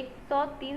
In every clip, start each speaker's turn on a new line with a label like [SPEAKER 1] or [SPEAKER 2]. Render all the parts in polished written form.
[SPEAKER 1] 103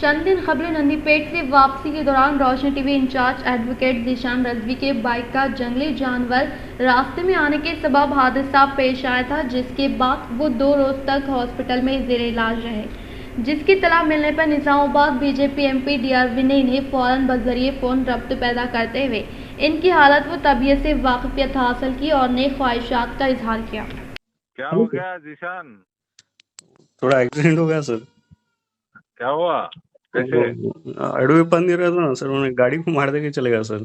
[SPEAKER 1] चंद दिन कबल नंदीपेट से वापसी के दौरान रोशनी टीवी इंचार्ज एडवोकेट दिशान रजवी के बाइक का जंगली जानवर रास्ते में आने के सबब हादसा पेश आया था, जिसके बाद वो 2 रोज तक हॉस्पिटल में जेर इलाज रहे, जिसकी तला मिलने पर निजामाबाद बीजेपी एमपी डीआर विनय ने फौरन बजरिए फ़ोन रब्त पैदा करते हुए इनकी हालत व तबीयत से वाकफियत हासिल की और नेक ख्वाहिशात का इजहार किया।
[SPEAKER 2] क्या हो गया जिशान?
[SPEAKER 3] थोड़ा एक्सीडेंट हो गया सर।
[SPEAKER 2] क्या हुआ? कैसे?
[SPEAKER 3] अडवी पंदी रहता ना सर, उन्होंने गाड़ी को मार दे के चले गया सर।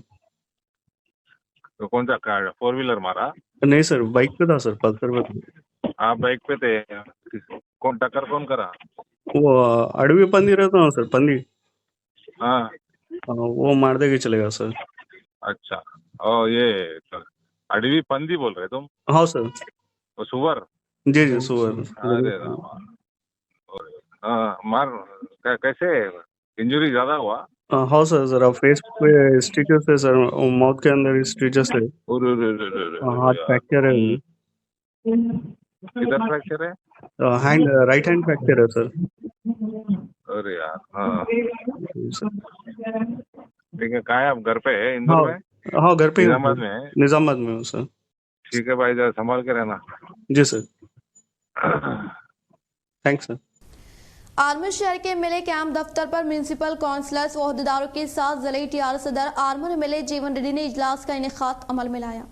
[SPEAKER 2] तो कौन सा कार? 4 व्हीलर मारा?
[SPEAKER 3] नहीं सर, बाइक पे था सर, पल्सर पे था।
[SPEAKER 2] आप बाइक पे थे? कौन टक्कर कौन करा?
[SPEAKER 3] वो अडवी पंदी रहता ना सर, पंदी,
[SPEAKER 2] हाँ
[SPEAKER 3] वो मार दे के चले गया सर।
[SPEAKER 2] अच्छा। और ये अडवी पंदी बोल रहे तुम?
[SPEAKER 3] हाँ सर।
[SPEAKER 2] वो सुअर?
[SPEAKER 3] जी जी सुअर।
[SPEAKER 2] अरे रामा। हाँ मार कैसे? इंजरी ज्यादा हुआ?
[SPEAKER 3] हाँ सर, जरा फेस पे स्टिचेस है सर, माउथ के अंदर स्टिचेस है, हाथ फ्रैक्चर है,
[SPEAKER 2] किधर फ्रैक्चर है?
[SPEAKER 3] हैंड, राइट हैंड फ्रैक्चर है सर।
[SPEAKER 2] अरे यार। हाँ
[SPEAKER 3] सर।
[SPEAKER 2] ठीक है, कहाँ है आप? घर पे है इंदौर में?
[SPEAKER 3] हाँ घर पे ही हूँ
[SPEAKER 2] निजामाबाद
[SPEAKER 3] सर।
[SPEAKER 2] में है?
[SPEAKER 3] निजामाबाद में हूँ सर।
[SPEAKER 2] ठीक है भाई, जरा संभाल के रहना।
[SPEAKER 3] जी सर, थैंक्स सर।
[SPEAKER 4] आर्मर शहर के एमएलए कैंप दफ्तर पर म्यूनिसिपल काउंसलर्स व अहदेदारों के साथ ज़िले टीआर सदर आर्मर एमएलए जीवन रेड्डी ने इजलास का इनेकाद अमल में लाया।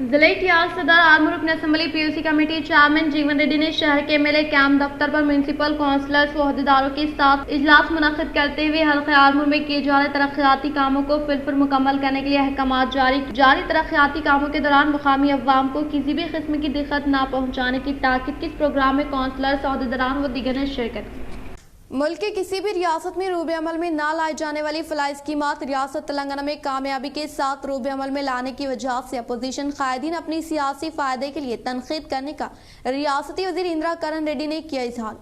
[SPEAKER 4] ज़िले टीआर सदर आर्मर रुकन असम्बली पीयूसी कमेटी चेयरमैन जीवन रेड्डी ने शहर के एमएलए कैंप दफ्तर पर म्यूनिसिपल काउंसलर्स व अहदेदारों के साथ इजलास मुनक्किद करते हुए हल्के आर्मर में किए जा रहे तरक्याती कामों को फिलफिल मुकम्मल करने के लिए अहकामात जारी तरक्याती कामों के दौरान मुकामी अवाम को किसी भी किस्म की दिक्कत न पहुँचाने की ताकीद की इस प्रोग्राम में काउंसलर्स, अहदेदारान व दीगर ने शिरकत की। मुल्क के किसी भी रियासत में रूबे अमल में ना लाई जाने वाली फलाई स्कीमात रियासत तेलंगाना में कामयाबी के साथ रूबे अमल में लाने की वजह से अपोजिशन कायदीन अपनी सियासी फायदे के लिए तनकीद करने का रियासती वजीर इंदिरा करण रेड्डी ने किया इजहार।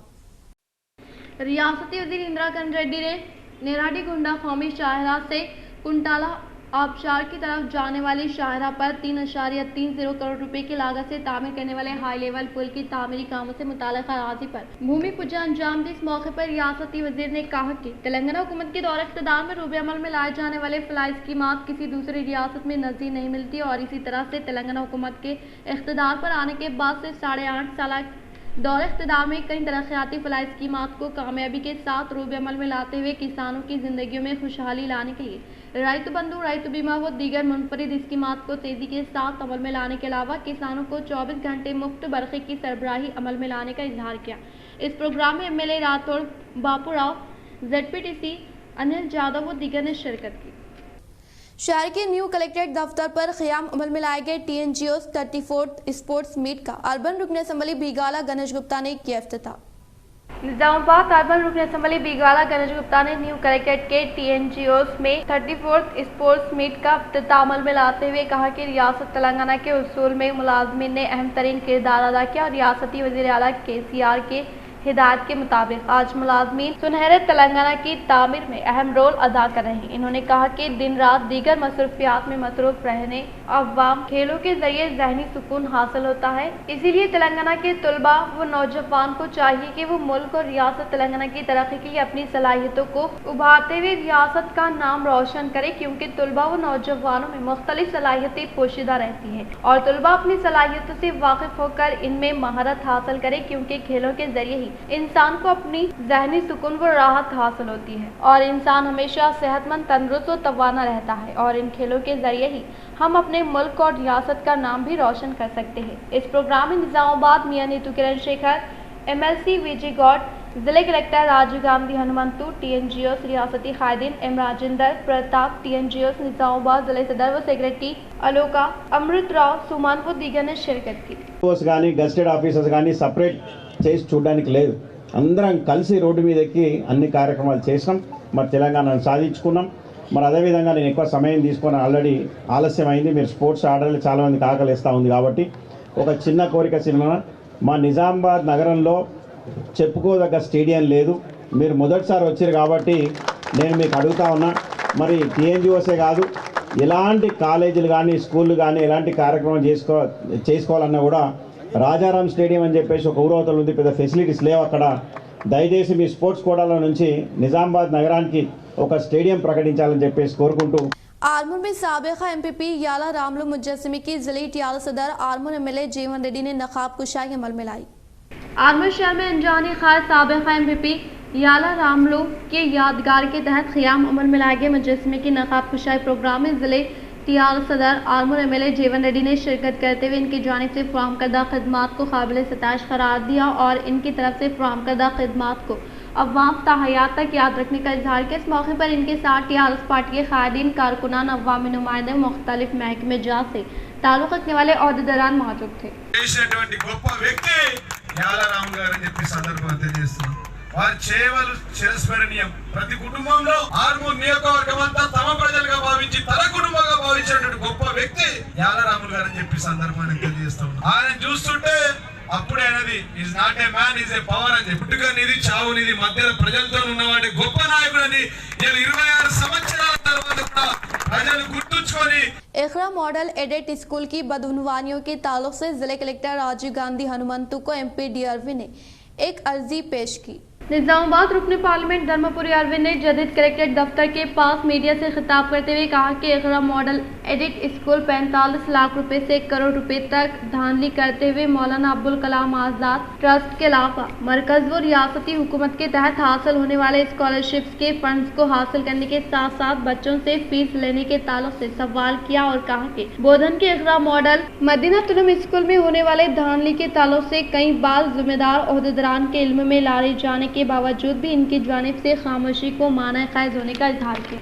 [SPEAKER 4] रियासती वजीर इंदिरा करण रेड्डी ने नेराडी गुंडा कौमी शाहरा से कुंटाला आबशार की तरफ जाने वाली शाहरा पर 3.30 करोड़ रुपए की लागत से तामीर करने वाले हाई लेवल पुल की तामीरी कामों से मुताल्लिक़ अराज़ी पर भूमि पूजन अंजाम दी। इस मौके पर रियासती वजीर ने कहा कि तेलंगाना हुकूमत के दौर इख्तिदार में रूबे अमल में लाए जाने वाले फलाई स्कीमात किसी दूसरी रियासत में नज़ीर नहीं मिलती और इसी तरह से तेलंगाना हुकूमत के इख्तिदार पर आने के बाद से 8.5 साल दौर इख्तिदार में कई तरक्याती फलाई स्कीमात को कामयाबी के साथ रूबे अमल में लाते हुए किसानों की जिंदगियों में खुशहाली लाने के लिए राइतु बंधु, राइतु बीमा व दीगर मुनफरिद स्कीमात को तेजी के साथ अमल में लाने के अलावा किसानों को 24 घंटे मुफ्त बरक़े की सरबराही अमल में लाने का इजहार किया। इस प्रोग्राम में एमएलए राठौड़ बापू राव, ZPTC अनिल यादव व दीगर ने शिरकत की। शहर के न्यू कलेक्ट्रेट दफ्तर पर क़याम अमल में लाए गए TNGOs 34th स्पोर्ट्स मीट का अर्बन रुकन असम्बली बीगाला गणेश गुप्ता ने किया इफ्तिताह। निजामाबाद अर्बन रुकन असम्बली बीगाला गणेश गुप्ता ने न्यू कलेक्ट्रेट के TNGOs में 34th स्पोर्ट्स मीट का इफ्तिताह अमल में लाते हुए कहा कि रियासत तेलंगाना के उसूल में मुलाजमीन ने अहम तरीन किरदार अदा किया और रियासती वज़ीर आला KCR के हिदायत के मुताबिक आज मुलाजमीन सुनहरे तेलंगाना की तामीर में अहम रोल अदा कर रहे हैं। इन्होंने कहा कि दिन रात दीगर मसरूफियात में मसरूफ रहने अवाम खेलों के जरिए जहनी सुकून हासिल होता है, इसीलिए तेलंगाना के तलबा व नौजवान को चाहिए कि वो मुल्क और रियासत तेलंगाना की तरक्की के लिए अपनी सलाहियतों को उभारते हुए रियासत का नाम रोशन करे, क्योंकि तलबा व नौजवानों में मुख्तलिफ सलाहियतें पोशीदा रहती हैं और तलबा अपनी सलाहियतों से वाकिफ होकर इनमें महारत हासिल करे, क्योंकि खेलों के जरिए ही इंसान को अपनी जहनी सुकून व राहत हासिल होती है और इंसान हमेशा सेहतमंद, तंदुरुस्त और तवाना रहता है और इन खेलों के जरिए ही हम अपने मुल्क और रियासत का नाम भी रोशन कर सकते हैं। इस प्रोग्राम में निजामाबाद मियां नीतू किरण शेखर, MLC विजय गौड़, जिले कलेक्टर राजीव गांधी हनुमंतु, TNGOs रियासती कायदीन एम राजेंद्र प्रताप, TNGOs निजामाबाद जिले सदर व सेक्रेटरी अलोका, अमृत राव, सुमन व दीगर ने शिरकत की।
[SPEAKER 5] గెస్టెడ్ ఆఫీసర్స్ కానీ సపరేట్ చేసి చూడడానికి లేదు, అందరం కలిసి రోడ్డు మీద ఎక్కి అన్ని కార్యక్రమాలు చేసాం, మరి తెలంగాణను సాధించుకున్నాం। మరి అదేవిధంగా నేను ఎక్కువ సమయం తీసుకొని ఆల్రెడీ ఆలస్యం అయింది, మీరు స్పోర్ట్స్ ఆర్డర్లు చాలామందికి ఆకలిస్తూ ఉంది కాబట్టి ఒక చిన్న కోరిక సినిమా, మా నిజామాబాద్ నగరంలో చెప్పుకోదగ్గ స్టేడియం లేదు, మీరు మొదటిసారి వచ్చారు కాబట్టి నేను మీకు అడుగుతా ఉన్నా, మరి TNGOసే కాదు ఎలాంటి కాలేజీలు కానీ స్కూళ్ళు కానీ ఎలాంటి కార్యక్రమం చేసుకోవాలన్నా కూడా రాజారాం స్టేడియం అని చెప్పేసి ఒక ఊరవతలు ఉంది, పెద్ద ఫెసిలిటీస్ లేవు అక్కడ, దయచేసి మీ స్పోర్ట్స్ కోటాలో నుంచి నిజామాబాద్ నగరానికి ఒక స్టేడియం ప్రకటించాలని చెప్పేసి కోరుకుంటూ
[SPEAKER 4] आरमूर में साबिका एमपीपी याला रामलू मुजस्सिमी की जिले टियाल सदर आरमूर एमएलए जीवन रेड्डी ने नकाब कुशाई अमल में लाई।
[SPEAKER 1] आरमूर शहर में अनजानी खास साबिका एमपीपी याला रामलू के यादगार के तहत क़याम अमल में लाए गए मुजस्सिमे की नकाब कुशाई प्रोग्राम में जिले टियाल सदर आरमूर एमएलए जीवन रेड्डी ने शिरकत करते हुए इनकी जानिब से फराहम करदा खिदमात को काबिल सताइश करार दिया और इनकी तरफ से फराहम करदा खिदमात को अवाम ताहयात तक याद रखने का इजहार किया। इस मौके पर इनके साथ टीआरएस पार्टी के कायदीन, कारकुनान, अवामी नुमाइंदे, मुख्तलिफ महकमे जात से ताल्लुक़ रखने वाले ओहदेदारान मौजूद थे।
[SPEAKER 6] వారి సేవలు చిరస్మరణీయం. ప్రతి కుటుంబంలో ఆర్మూర్ నియోజకవర్గం అంతా తమ ప్రజలుగా భావించి తన కుటుంబంగా భావించినటువంటి గొప్ప వ్యక్తి యాలరాములు గారు అని చెప్పి సందర్భాన్ని తెలియజేస్తాం. ఆయన చూస్తుంటే అప్పుడే అనేది is not a man, is a power అని చెప్పి పుట్టుకనిది చావునిది మధ్యలో ప్రజలతో ఉన్నవాడి గొప్ప నాయకుడని 26 సంవత్సరాల తర్వాత కూడా ప్రజలు గుర్తుంచుకొని
[SPEAKER 4] इकरा मॉडल एडेड स्कूल की बदउनवानियों के ताल्लुक से जिले कलेक्टर राजीव गांधी हनुमंतु को एमपी डीआरवी ने एक अर्जी पेश की।
[SPEAKER 1] निजामाबाद रुकने पार्लियामेंट धर्मपुरी अरविंद ने जदीद कलेक्ट्रेट दफ्तर के पास मीडिया से खिताब करते हुए कहा कि इकरा मॉडल एडिट स्कूल 45 लाख रुपए से 1 करोड़ रुपए तक धांधली करते हुए मौलाना अब्दुल कलाम आजाद ट्रस्ट के अलावा मरकज व रियासती हुकूमत के तहत हासिल होने वाले स्कॉलरशिप्स के फंड्स को हासिल करने के साथ साथ बच्चों से फीस लेने के ताल्लुक से सवाल किया और कहा कि बोधन के इकरा मॉडल मदीना तुलुम स्कूल में होने वाले धांधली के ताल्लुक से कई बार जिम्मेदार ओहदेदारान के इल्म में लाए जाने के बावजूद भी इनकी जानिब से खामोशी को माना ख़ैज़ होने का इजहार किया।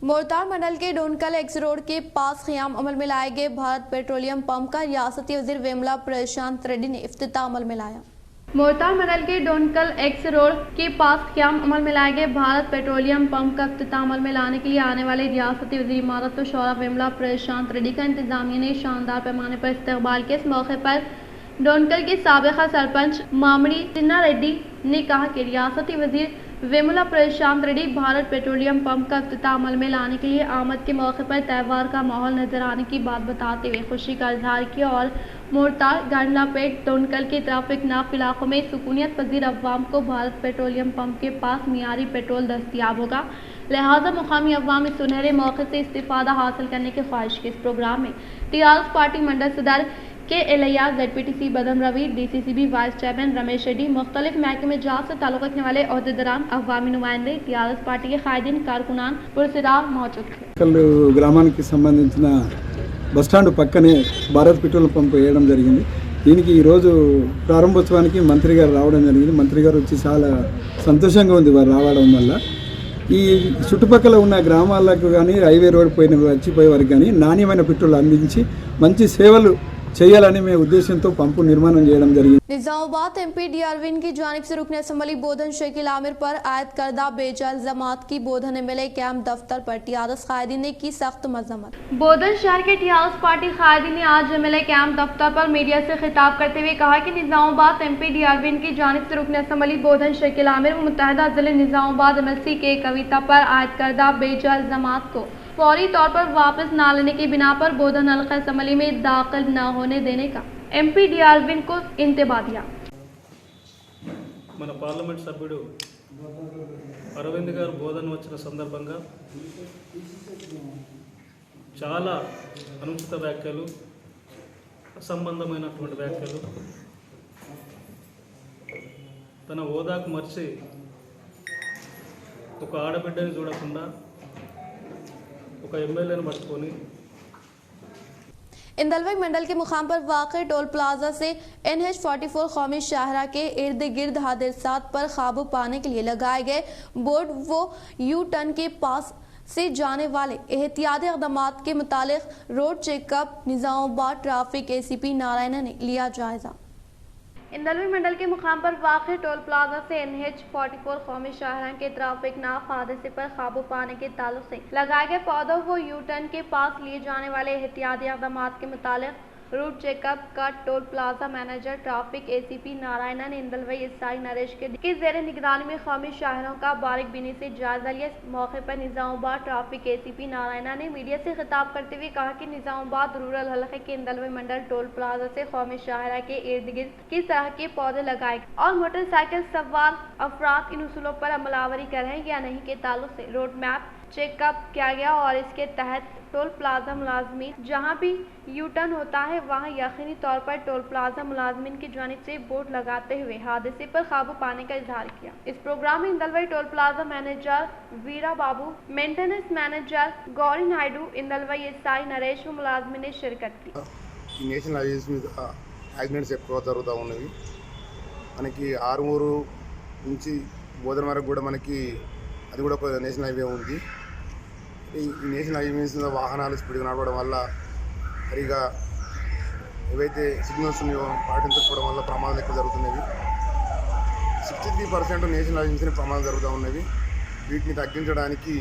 [SPEAKER 4] मोरतार मंडल के डोनकल एक्स रोड के पास क़याम अमल में लाए गए भारत पेट्रोलियम पंप का रियासती वज़ीर वेमला प्रशांत रेड्डी ने इफ्तिताह अमल में लाया।
[SPEAKER 1] मोरतार मंडल के डोनकल एक्स रोड के पास क़याम अमल में लाए गए भारत पेट्रोलियम पंप का इफ्तिताह अमल में लाने के लिए आने वाले रियासती वज़ीर इमारत व शौरा वेमला प्रशांत रेड्डी का इंतज़ामिया ने शानदार पैमाने पर इस्तकबाल किया। इस मौके पर डोनकल के साबिका सरपंच मामड़ी सिन्हा रेड्डी ने कहा कि रियासती वज़ीर वेमुला प्रशांत रेड्डी भारत पेट्रोलियम पंप का इफ्तिताह अमल में लाने के लिए आमद के मौके पर त्यौहार का माहौल नजर आने की बात बताते हुए खुशी का इजहार किया और मोरतार, गांडलापेट, डोनकल के ट्रैफिक नाफ इलाकों में सुकूनियत पजीर अवाम को भारत पेट्रोलियम पंप के पास मियारी पेट्रोल दस्तियाब होगा, लिहाजा मुकामी अवाम इस सुनहरे मौके से इस्तिफादा हासिल करने की ख्वाहिश की। इस प्रोग्राम में टीआरएस पार्टी मंडल सदर के Ellaiah, ZPTC Badan Ravi, DCCB vice chairman Ramesh Reddy, मुख्तलिफ महकमे जात से ताल्लुक़ रखने वाले ओहदेदारान, अवामी नुमाइंदे, टीआरएस पार्टी के कायदीन, कारकुनान पुरस्कार मौजूद थे।
[SPEAKER 7] గ్రామానికి సంబంధించిన బస్టాండ్ పక్కనే భారత్ పెట్రోల్ పంప్ వేయడం జరిగింది. దీనికి ఈరోజు ప్రారంభోత్సవానికి మంత్రి గారు రావడం జరిగింది. మంత్రి గారు వచ్చి చాలా సంతోషంగా ఉంది వారు రావడం వల్ల. ఈ చుట్టుపక్కల ఉన్న గ్రామాలకు కానీ హైవే రోడ్ వచ్చిపోయే వారికి కానీ నాణ్యమైన పెట్రోల్ అందించి మంచి సేవలు చేయాలని మే ఉద్దేశంతో పంపు నిర్మాణం చేయడం జరిగింది.
[SPEAKER 4] निजामाबाद एमपी डीआरवी की जानिब से रुकन असम्बली बोधन शकील आमिर पर आयद करदा बेजा इल्जामात की बोधन एमएलए कैंप दफ्तर पर टीआरएस कायदीन ने की सख्त मजम्मत।
[SPEAKER 1] बोधन शहर के टीआरएस पार्टी कायदीन ने आज एमएलए कैंप दफ्तर पर मीडिया से खिताब करते हुए कहा कि निजामाबाद एमपी डीआरवी की जानिब से रुकन असम्बली बोधन शकील आमिर व मुत्तहदा जिले निजामाबाद MLC के कविता पर आयद करदा बेजा इल्जामात को फौरी तौर पर वापस न लेने की बिना पर बोधन हल्का असम्बली में दाखिल न होने देने का एमपी डीआरवी को इंतबा दिया।
[SPEAKER 8] మన పార్లమెంట్ సభ్యుడు అరవింద్ గారు బోధన వచ్చిన సందర్భంగా చాలా అనుచిత వ్యాఖ్యలు, అసంబంధమైనటువంటి వ్యాఖ్యలు, తన హోదాకు మర్చి ఒక ఆడబిడ్డని చూడకుండా ఒక ఎమ్మెల్యేని పట్టుకొని
[SPEAKER 4] इंदलवई मंडल के मुकाम पर वाक़ टोल प्लाजा से NH44 कौमी शाहरा के इर्द गिर्द हादसात पर काबू पाने के लिए लगाए गए बोर्ड वो यू टर्न के पास से जाने वाले एहतियाती इक़दामात के मुतालिक road checkup Nizamabad traffic ACP Narayan ने लिया जायजा।
[SPEAKER 1] इंदलवी मंडल के मुकाम पर वाक़ टोल प्लाजा से NH44 कौमी शाहरा के ट्रैफिक नाफ हादसे पर काबू पाने के ताल्लुक से लगाए गए पौधों व यू टर्न के पास लिए जाने वाले एहतियाती इक़दामात के मुतालिक रूट चेकअप का toll plaza manager traffic ACP Narayanan Indalwai SI Naresh के जेर निगरानी में कौमी शाहरों का बारीक बिनी से जायजा लिया। इस मौके पर निजामाबाद ट्रैफिक एसीपी नारायणन ने मीडिया से खिताब करते हुए कहा कि निजामाबाद रूरल हलके के इंदलवई मंडल टोल प्लाजा से कौमी शाहरा के इर्द गिर्द किस तरह के पौधे लगाए और मोटरसाइकिल सवार अफराद इन उसूलों पर अमलावरी कर रहे हैं या नहीं के ताल्लुक से रोड मैप चेकअप किया गया और इसके तहत टोल प्लाजा मुलाजमीन जहां भी यू टर्न होता है वहां यकीनी तौर पर टोल प्लाजा मुलाजमीन की जानिब से बोर्ड लगाते हुए हादसे पर काबू पाने का इजहार किया। इस प्रोग्राम में Indalwai toll plaza manager Veera Babu, maintenance manager Gauri Naidu, Indalwai SI Naresh व मुलाजमीन ने शिरकत की।
[SPEAKER 9] నేషనల్ హైవేస్ మీద యాక్సిడెంట్స్ ఎక్కువ జరుగుతూ ఉన్నవి। మనకి ఆరుమూరు నుంచి బోధన వరకు కూడా మనకి అది కూడా ఒక నేషనల్ హైవే ఉంది। ఈ నేషనల్ హైవేస్ మీద వాహనాలు స్పీడ్గా నడవడం వల్ల సరిగా ఏవైతే సిగ్నల్స్ ఉన్నాయో పాటించకపోవడం వల్ల ప్రమాదాలు ఎక్కువ జరుగుతున్నవి। 63% నేషనల్ హైవేస్ని ప్రమాదాలు జరుగుతూ ఉన్నవి। వీటిని తగ్గించడానికి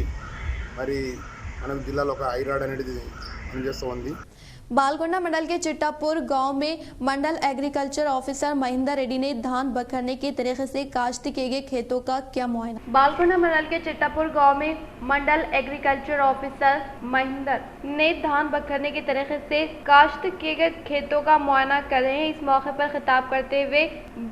[SPEAKER 9] మరి మన జిల్లాలో ఒక ఐరాడ్ అనేది పనిచేస్తూ ఉంది।
[SPEAKER 4] बालगोंडा मंडल के चिट्टापुर गांव में मंडल एग्रीकल्चर ऑफिसर महेंद्र रेड्डी ने धान बखरने के तरीके से काश्त किए गए खेतों का किया मुआयना।
[SPEAKER 1] बालगोंडा मंडल के चिट्टापुर गांव में मंडल एग्रीकल्चर ऑफिसर महेंद्र ने धान बखरने के तरीके से काश्त किए गए खेतों का मुआयना कर रहे हैं। इस मौके पर खिताब करते हुए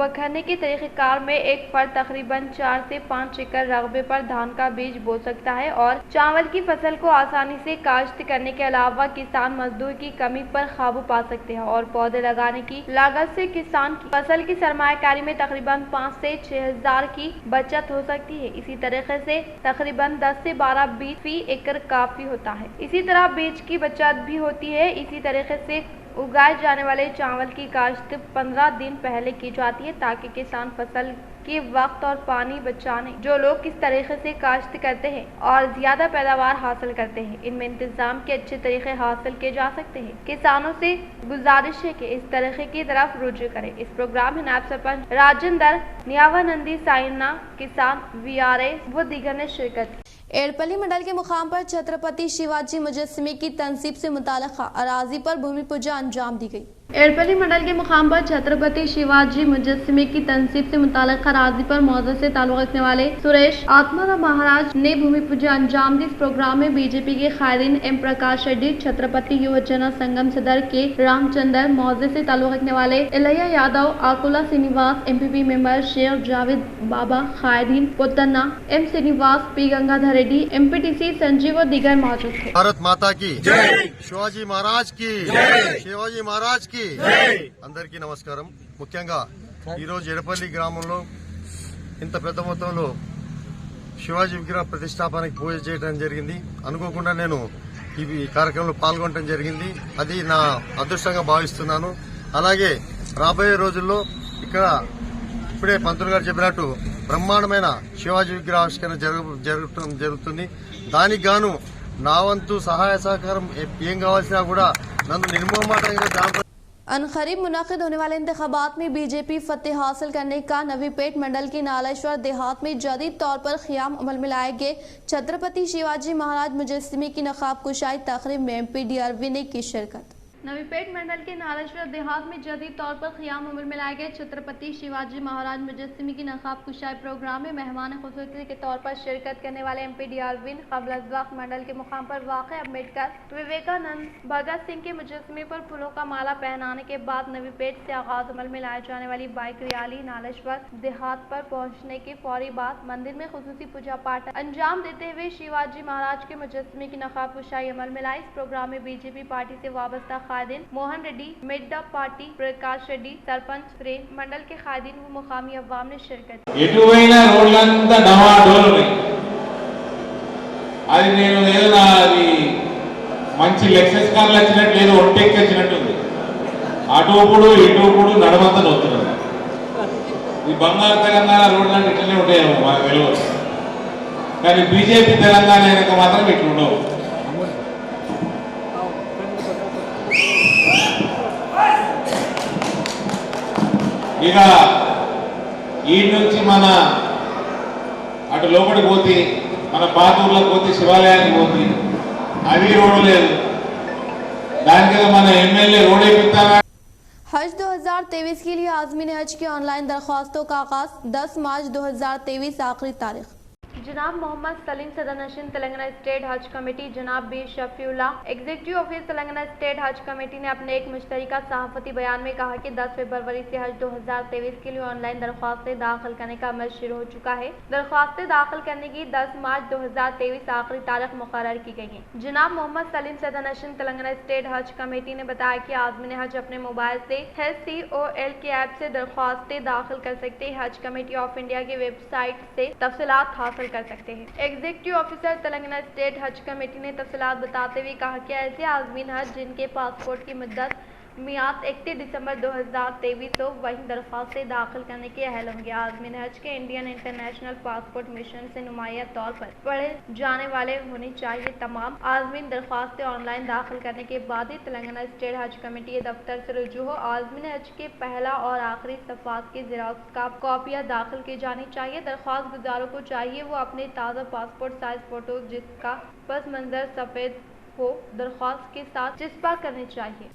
[SPEAKER 1] बखरने के तरीक़ेकार में एक फर्द तकरीबन 4 से 5 एकड़ रकबे पर धान का बीज बो सकता है और चावल की फसल को आसानी से काश्त करने के अलावा किसान मजदूर की कमी पर काबू पा सकते हैं और पौधे लगाने की लागत से किसान की फसल की सरमायाकारी में तकरीबन 5 से 6 हजार की बचत हो सकती है। इसी तरीके से तकरीबन 10 से 12 बीज फी एकड़ काफी होता है। इसी तरह बीज की बचत भी होती है। इसी तरीके से उगाए जाने वाले चावल की काश्त 15 दिन पहले की जाती है ताकि किसान फसल के वक्त और पानी बचाने जो लोग इस तरीके से काश्त करते हैं और ज्यादा पैदावार हासिल करते हैं, इनमें इंतजाम के अच्छे तरीके हासिल किए जा सकते हैं। किसानों से गुजारिश है कि इस तरीके की तरफ रुजू करें। इस प्रोग्राम में नायब सरपंच राजेंद्र न्यावानंदी साइना, किसान VRA व दीगर ने शिरकत की।
[SPEAKER 4] एड़पल्ली मंडल के मुकाम पर छत्रपति शिवाजी मुजस्समे की तनसीब से मुताल्लिक़ अराजी पर भूमि पूजा अंजाम दी गई।
[SPEAKER 1] एड़पल्ली मंडल के मुकाम पर छत्रपति शिवाजी मुजस्समे की तनसीब से मुताल्लिक़ अराजी पर मौजू से ताल्लुक़ रखने वाले सुरेश आत्माराम महाराज ने भूमि पूजा अंजाम दी। इस प्रोग्राम में बीजेपी के कायदीन एम प्रकाश रेड्डी, छत्रपति युवा जन संगम सदर के रामचंद्र, मौजू से ताल्लुक़ रखने वाले इलैया यादव, आकुला श्रीनिवास, MPP मेंबर शेख जावेद बाबा, कायदीन Pothanna, M Srinivas, P Gangadhar Reddy, MPTC Sanjeev और दीगर मौजूद थे।
[SPEAKER 10] भारत माता की शिवाजी महाराज की शिवाजी महाराज की అందరికీ నమస్కారం। ముఖ్యంగా ఈరోజు ఎడపల్లి గ్రామంలో ఇంత పెద్ద మొత్తంలో శివాజీ విగ్రహ ప్రతిష్టాపనకి పూజ చేయడం జరిగింది। అనుకోకుండా నేను ఈ కార్యక్రమంలో పాల్గొనడం జరిగింది। అది నా అదృష్టంగా భావిస్తున్నాను। అలాగే రాబోయే రోజుల్లో ఇక్కడ ఇప్పుడే పంతులు గారు చెప్పినట్టు బ్రహ్మాండమైన శివాజీ విగ్రహావిష్కరణ జరుగుతుంది। దానికి గాను నా వంతు సహాయ సహకారం ఏం కావాల్సినా కూడా నన్ను నిర్మోహమాటంగా
[SPEAKER 4] अनकरीब मुनाकिद होने वाले इंतखाबात में बीजेपी फतेह हासिल करने का नवीपेट मंडल के नालेश्वर देहात में जदीद तौर पर क़याम अमल में लाए गए छत्रपति शिवाजी महाराज मुजस्समे की नकाब कुशाई तकरीब में MP DRV ने की शिरकत।
[SPEAKER 1] नवीपेट मंडल के नालेश्वर देहात में जदीद तौर पर क़याम अमल में लाए गए छत्रपति शिवाजी महाराज मुजस्समे की नकाब कुशाई प्रोग्राम में मेहमान खुसूसी के तौर पर शिरकत करने वाले MP DRV कबल अज़ वक्त मंडल के मुकाम पर वाक़ अम्बेडकर विवेकानंद भगत सिंह के मुजस्समे पर फूलों का माला पहनाने के बाद नवीपेट से आगाज अमल में लाए जाने वाली बाइक रैली नालेश्वर देहात पर पहुँचने के फौरी बाद मंदिर में खुसूसी पूजा पाठ अंजाम देते हुए शिवाजी महाराज के मुजस्समे की नकाब कुशाई अमल में लाई। इस प्रोग्राम में बीजेपी पार्टी से वाबस्ता कायदीन मोहन रेड्डी, मिड्डा पार्टी प्रकाश रेड्डी, सरपंच प्रेम, मंडल के कायदीन व मुकामी अवाम ने शिरकत की।
[SPEAKER 11] ఎటువైనా రోడ్లంతా డమాడోలు అది నేను ఏదైనా అది మంచి లెక్సెస్ కార్లు వచ్చినట్టు లేదు, ఒంటెక్కి వచ్చినట్టుంది। అటుప్పుడు ఇటుప్పుడు నడమంతా నొత్తున్నది। ఈ బంగారు తెలంగాణ రోడ్లన్నీ ఇట్లనే ఉంటాయేమో మాకు తెలియదు, కానీ బీజేపీ తెలంగాణ వెనక మాత్రం ఇట్లా ఉండవు। ఇక ఈ నుంచి మన అటు లోపలికి పోతే మన పాతూర్లకు పోతే శివాలయానికి పోతే అది రోడ్డు లేదు, దానికి మన ఎమ్మెల్యే రోడ్ వేపిస్తారా?
[SPEAKER 4] हज 2023 के लिए आज़मीन हज की ऑनलाइन दरख्वास्तों का आगाज 10 मार्च 2023 आखिरी तारीख।
[SPEAKER 1] जनाब मोहम्मद सलीम सदरनशीन तेलंगाना स्टेट हज कमेटी, जनाब B Shafiullah executive officer Telangana state Haj committee ने अपने एक मुश्तरका सहाफती बयान में कहा कि 10 फरवरी से हज 2023 के लिए ऑनलाइन दरख्वास्तें दाखिल करने का अमल शुरू हो चुका है। दरख्वास्तें दाखिल करने की 10 मार्च 2023 आखिरी तारीख मुकर्रर की गई है। जनाब मोहम्मद सलीम सदरनशीन तेलंगाना स्टेट हज कमेटी ने बताया कि आज़मीन हज अपने मोबाइल से HCOL के ऐप से दरख्वास्तें दाखिल कर सकते हैं। हज कमेटी ऑफ इंडिया की वेबसाइट से तफसीलात हासिल कर सकते हैं। Executive officer Telangana state Haj committee ने तफसीलात बताते हुए कहा कि ऐसे आज़मीन हज जिनके पासपोर्ट की मुद्दत मियाद 31 दिसंबर 2023 हो वही दरख्वास्तें दाखिल करने के अहल होंगे। आज़मीन हज के इंडियन इंटरनेशनल पासपोर्ट मिशन से नुमाया तौर पर पढ़े जाने वाले होने चाहिए। तमाम आज़मीन दरख्वास्तें ऑनलाइन दाखिल करने के बाद ही तेलंगाना स्टेट हज कमेटी दफ्तर से रुजू हो। आज़मीन हज के पहला और आखिरी सफ़ात की ज़ेरॉक्स का कॉपियाँ दाखिल की जानी चाहिए। दरख्वास्त गुजारों को चाहिए वो अपने ताज़ा पासपोर्ट साइज फ़ोटो जिसका पस मंज़र सफ़ेद हो दरख्वास्त के साथ चिस्पा करनी चाहिए।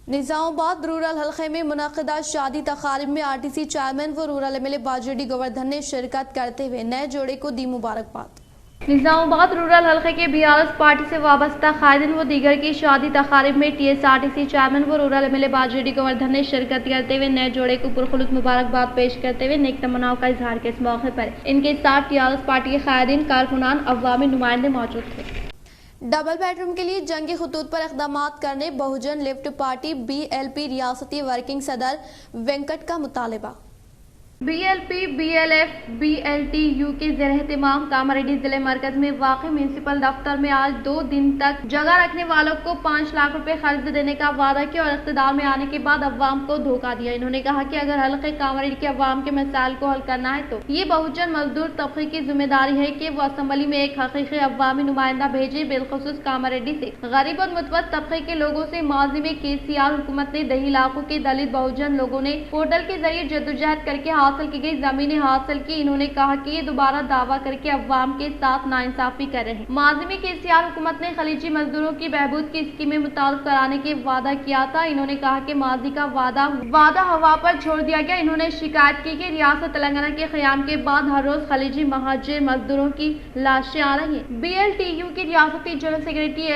[SPEAKER 4] निजामाबाद रूरल हल्के में मुनक़िदा शादी तक़ारीब में RTC चेयरमैन व रूरल MLA बाजडी गोवर्धन ने शिरकत करते हुए नए जोड़े को दी मुबारकबाद।
[SPEAKER 1] निजामाबाद रूरल हल्के के BRS पार्टी से वाबस्ता कायदीन व दीगर की शादी तक़ारीब में TSRTC चेयरमैन व रूरल MLA बाजडी गोवर्धन ने शिरकत करते हुए नए जोड़े को पुरखुलूस मुबारकबाद पेश करते हुए नेक तमन्नाओं का इजहार किया। इस मौके पर इनके साथ TRS पार्टी के कायदीन, कारकुनान, अवामी नुमाइंदे मौजूद थे।
[SPEAKER 4] डबल बेडरूम के लिए जंगी खतूत पर इक़दामात करने बहुजन लेफ्ट पार्टी BLP रियासती वर्किंग सदर वेंकट का मुतालबा।
[SPEAKER 1] BLP, BLF, BLTU के ज़ेर-ए-एहतिमाम कामारेड्डी जिले मरकज में वाक़ म्यूनसिपल दफ्तर में आज 2 दिन तक जगह रखने वालों को 5 लाख रुपए खर्च देने का वादा किया और इक़्तिदार में आने के बाद अवाम को धोखा दिया। इन्होंने कहा कि अगर हल्के कामारेड्डी के अवाम के मसाइल को हल करना है तो ये बहुजन मजदूर तबके की जिम्मेदारी है कि वो असम्बली में एक हकीकी अवामी नुमाइंदा भेजे। बिलखुसूस कामारेड्डी से गरीब और मुतवस्सित तबके के लोगों से माजी में KCR हुकूमत ने 10 इलाकों के दलित बहुजन लोगों ने पोर्टल के जरिए जद्दोजहद करके हासिल की गई जमीनें हासिल की। इन्होंने कहा कि ये दोबारा दावा करके अवाम के साथ नाइंसाफी कर रहे हैं। माजी में KCR हुकूमत ने खलीजी मजदूरों की बहबूद की स्कीमें मुताल्लिक कराने के वादा किया था। इन्होंने कहा कि माजी का वादा हवा पर छोड़ दिया गया। इन्होंने शिकायत की कि रियासत तेलंगाना के क़याम के बाद हर रोज खलीजी महाजिर मजदूरों की लाशें आ रही हैं। BLTU की रियासती जनरल सेक्रेटरी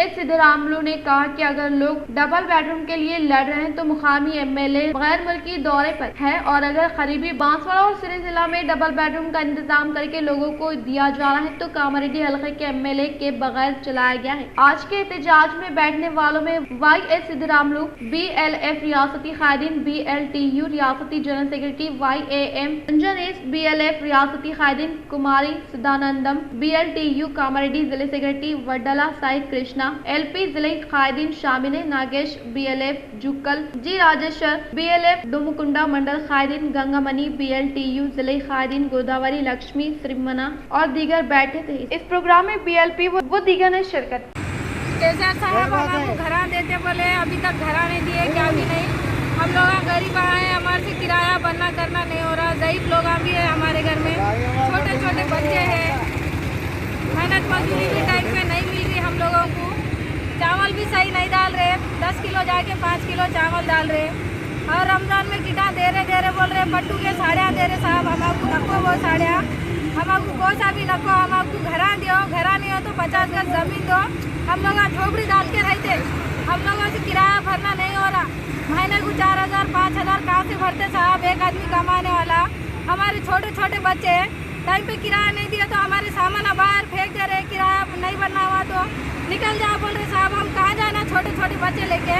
[SPEAKER 1] S सिद्धरामुलु ने कहा कि अगर लोग डबल बेडरूम के लिए लड़ रहे हैं तो मुकामी MLA गैर मुल्की दौरे पर है और अगर करीबी बांसवाड़ा और सिरे जिला में डबल बेडरूम का इंतजाम करके लोगों को दिया जा रहा है तो कामारेड्डी हल्के के MLA के बगैर चलाया गया है। आज के एहतजाज में बैठने वालों में YS सिद्धरामुलु, BLF रियासती कायदीन, BLTU रियासती जनरल सेक्रेटरी YAM अंजनेश, BLF रियासती कायदीन कुमारी सदानंदम, BLTU कामारेड्डी जिले सेक्रेटरी वड्डला साइद कृष्णा, LP जिले कायदीन शामिल है। Nagesh, BLF Jukkal, G Rajeshwar, BLF डुमुकुंडा मंडल कायदीन गंगामणि, BLTU जिले कायदीन गोदावरी, लक्ष्मी, श्रीमना और दीगर बैठे थे। इस प्रोग्राम में BLP वो दीगर ने शिरकत।
[SPEAKER 12] साहब हमको घरा देते बोले, अभी तक घरा नहीं दिए, क्या भी नहीं। हम लोग गरीब आए, हमारे से किराया बनना करना नहीं हो रहा। ज़ईफ लोग भी है हमारे घर में, छोटे छोटे बच्चे हैं, मेहनत मजदूरी भी टाइम पे नहीं मिल रही हम लोगों को। चावल भी सही नहीं डाल रहे, 10 किलो जाके 5 किलो चावल डाल रहे और रमजान में किटा दे रहे बोल रहे, पट्टू के साड़ियाँ दे रहे। साहब हमको नको वो साड़ियाँ, हमको कोसा भी नको, हमको घरा दियो, घरा नहीं हो तो 50 गज जमीन दो। हम लोग झोपड़ी डाल के रहते, हम लोगों से किराया भरना नहीं हो रहा। महीने को 4000 5000 कहाँ से भरते साहब, एक आदमी कमाने वाला। हमारे छोटे छोटे बच्चे टाइम पे किराया नहीं दिया तो हमारे सामान बाहर फेंक दे रहे, किराया नहीं भरना हुआ तो निकल जाओ बोल रहे। साहब हम कहाँ जाना छोटे छोटे बच्चे लेके।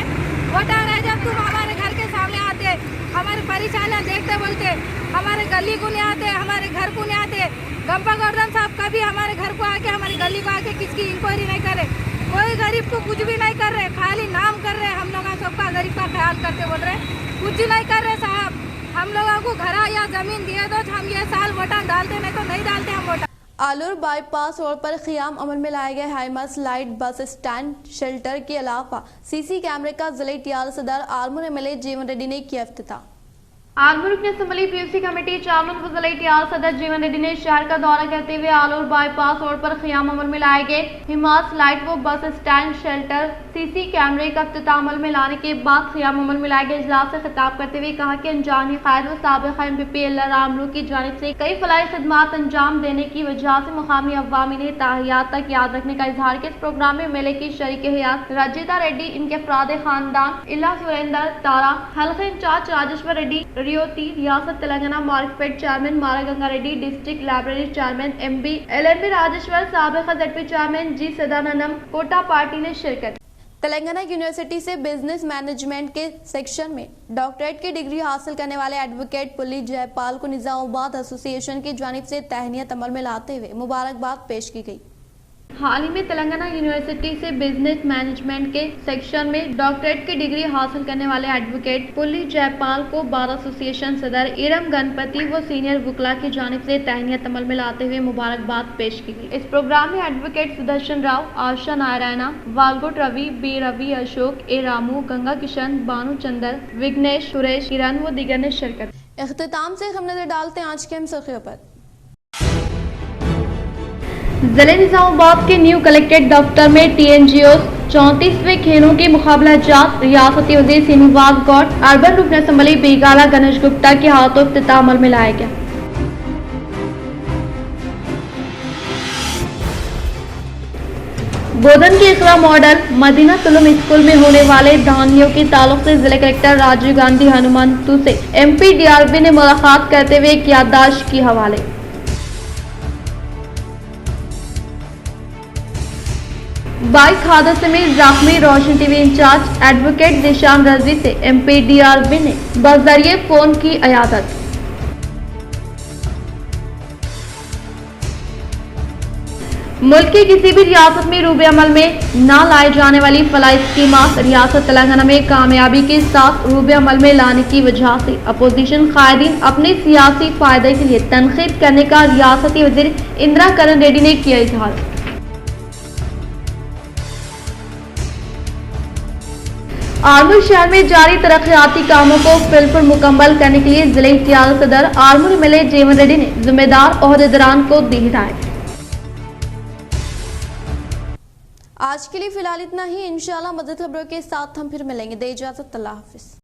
[SPEAKER 12] बता रहे जब तुम हमारे घर के सामने आते, हमारे परेशानियाँ देखते बोलते, हमारे गली को नहीं आते, हमारे घर को नहीं आते। गंपा गोवर्धन साहब कभी हमारे घर को आके, हमारी गली को आके किसकी इंक्वायरी नहीं करे, कोई गरीब को कुछ भी नहीं कर रहे, खाली नाम कर रहे। हम लोग सबका गरीब का ख्याल करते बोल रहे, कुछ नहीं कर रहे साहब। हम लोगों को घरा या जमीन दिए तो हम ये साल वोटा डालते, नहीं तो नहीं डालते हम वोटा।
[SPEAKER 4] आलूर बाईपास रोड पर क़ियाम अमल में लाए गए हाईमस लाइट बस स्टैंड शेल्टर के अलावा CC कैमरे का जिले TR सदर आर्मूर MLA जीवन रेड्डी ने किया इफ्तिताह।
[SPEAKER 1] Armoor रukn assembly PUC committee chairman फजल टीआर सदर जीवन रेड्डी ने शहर का दौरा करते हुए आलूर बाईपास रोड पर क़याम अमल में लाए गए हिमास लाइट वो बस स्टैंड शेल्टर सीसी कैमरे का इफ्तिताह अमल में लाने के बाद क़याम अमल में लाए गए इजलास से खिताब करते हुए कहा कि अनजानी खैर व साबिक़ा एमपीपी आलमूर की जानिब से कई फलाही खिदमात अंजाम देने की वजह से मुकामी अवामी ने ताहियात तक याद रखने का इजहार किया। इस प्रोग्राम में मेले की शरीक हयात रजिता रेड्डी, इनके अफराद खानदान, इला सुरेंदर तारा, हल्के इंचार्ज राजेश्वर रेड्डी रियोती, रियासत Telangana market chairman Mara Ganga Reddy, district library chairman MB LMB Rajeshwar, साबिक़ा ZP chairman G Sadanandam Kota party ने शिरकत।
[SPEAKER 4] तेलंगाना यूनिवर्सिटी से बिजनेस मैनेजमेंट के सेक्शन में डॉक्टरेट की डिग्री हासिल करने वाले एडवोकेट पुली जयपाल को निजामाबाद एसोसिएशन की जानिब से तहनीत अमल में लाते हुए मुबारकबाद पेश की गई।
[SPEAKER 1] हाल ही में तेलंगाना यूनिवर्सिटी से बिजनेस मैनेजमेंट के सेक्शन में डॉक्टरेट की डिग्री हासिल करने वाले एडवोकेट पुली जयपाल को बार एसोसिएशन सदर इरम गणपति व सीनियर वकला की जानिब से तहनीत अमल में लाते हुए मुबारकबाद पेश की गई। इस प्रोग्राम में एडवोकेट सुदर्शन राव, आशा नारायणा, वालगोट रवि, बी रवि, अशोक, ए रामू, गंगा किशन, बानु चंदर, विघ्नेश, सुरेश, किरण व दीगर ने शिरकत।
[SPEAKER 4] इख्तिताम से हम नजर डालते हैं आज के हम सुर्खियों पर।
[SPEAKER 1] जिले निजामाबाद के न्यू कलेक्ट्रेट दफ्तर में TNGOs 34वें खेलों के मुकाबला जात रियासती वजीर श्रीनिवास गौड़, अर्बन रुकन असम्बली बेगाला गणेश गुप्ता के हाथों इफ्तिताह अमल में लाया गया। बोधन के इकरा मॉडल मदीना तुलुम स्कूल में होने वाले दानियों के ताल्लुक से जिला कलेक्टर राजीव गांधी हनुमंतु से MP DRB ने मुलाकात करते हुए एक याददाश्त की हवाले। बाइक हादसे में जख्मी रोशन TV इंचार्ज एडवोकेट दिशान रजवी से MP DRB ने बजरिए फोन की इयादत। मुल्क की किसी भी रियासत में रूबे अमल में न लाए जाने वाली फलाही स्कीमात रियासत तेलंगाना में कामयाबी के साथ रूबे अमल में लाने की वजह से अपोजिशन कायदीन अपने सियासी फायदे के लिए तनकीद करने का रियासती वजीर इंदिरा करण रेड्डी ने किया इजहार। आलमूर शहर में जारी तरक्याती कामों को फिलपुर मुकम्मल करने के लिए जिले इख्तियार सदर आलमूर MLA जीवन रेड्डी ने जिम्मेदार ओहदेदारान को दी हिदायत।
[SPEAKER 4] आज के लिए फिलहाल इतना ही। इंशाल्लाह मज़ीद खबरों के साथ हम फिर मिलेंगे। दे इजाज़त, अल्लाह हाफिज़।